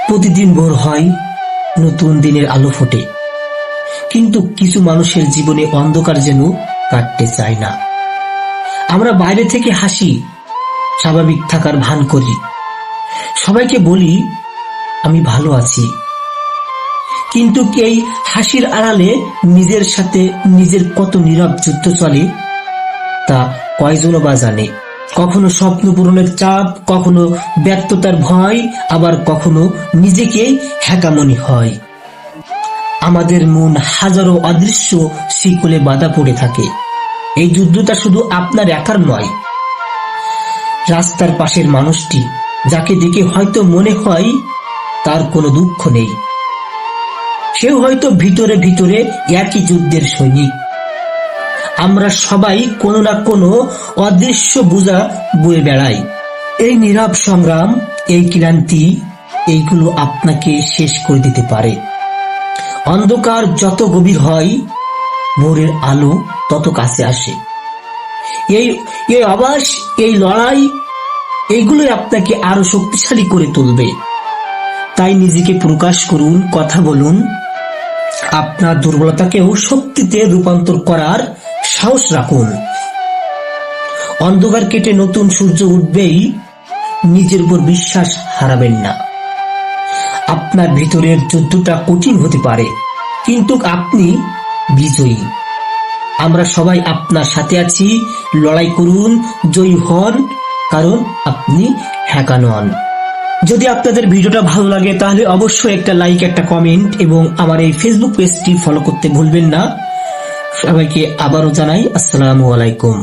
প্রতিদিন ভোর হয়, নতুন দিনের আলো ফোটে, কিন্তু কিছু মানুষের জীবনে অন্ধকার যেন কাটতে চায় না। আমরা বাইরে থেকে হাসি, স্বাভাবিক থাকার ভান করি, সবাইকে বলি আমি ভালো আছি, কিন্তু এই হাসির আড়ালে নিজের সাথে নিজের কত নীরব যুদ্ধ চলে তা কয়জন বা জানে। কখনো স্বপ্ন পূরণের চাপ, কখনো ব্যর্থতার ভয়, আবার কখনো নিজেকেই হ্যাকা মনে হয়। আমাদের মন হাজারো অদৃশ্য শিকলে বাধা পড়ে থাকে। এই যুদ্ধটা শুধু আপনার একার নয়। রাস্তার পাশের মানুষটি, যাকে দেখে হয়তো মনে হয় তার কোনো দুঃখ নেই, সেও হয়তো ভিতরে ভিতরে একই যুদ্ধের সৈনিক। আমরা সবাই কোনো না কোনো অদৃশ্য বোঝা বয়ে বেড়াই। এই নীরব সংগ্রাম, এই ক্লান্তি, এইগুলো আপনাকে শেষ করে দিতে পারে। অন্ধকার যত গভীর হয়, ভোরের আলো তত কাছে আসে। এই আবাস, এই লড়াই, এইগুলোই আপনাকে আরো শক্তিশালী করে তুলবে। তাই নিজেকে প্রকাশ করুন, কথা বলুন, আপনার দুর্বলতাকেও শক্তিতে রূপান্তর করার সাহস রাখুন। অন্ধকার কেটে নতুন সূর্য উঠবেই, নিজের উপর বিশ্বাস হারাবেন না। আপনার ভিতরের যুদ্ধটা কঠিন হতে পারে, কিন্তু আপনি বিজয়ী। আমরা সবাই আপনার সাথে আছি। লড়াই করুন, জয়ী হন, কারণ আপনি হ্যাকা নন। যদি আপনাদের ভিডিওটা ভালো লাগে তাহলে অবশ্যই একটা লাইক, একটা কমেন্ট এবং আমার এই ফেসবুক পেজটি ফলো করতে ভুলবেন না। সবাইকে আবারও জানাই আসসালামু আলাইকুম।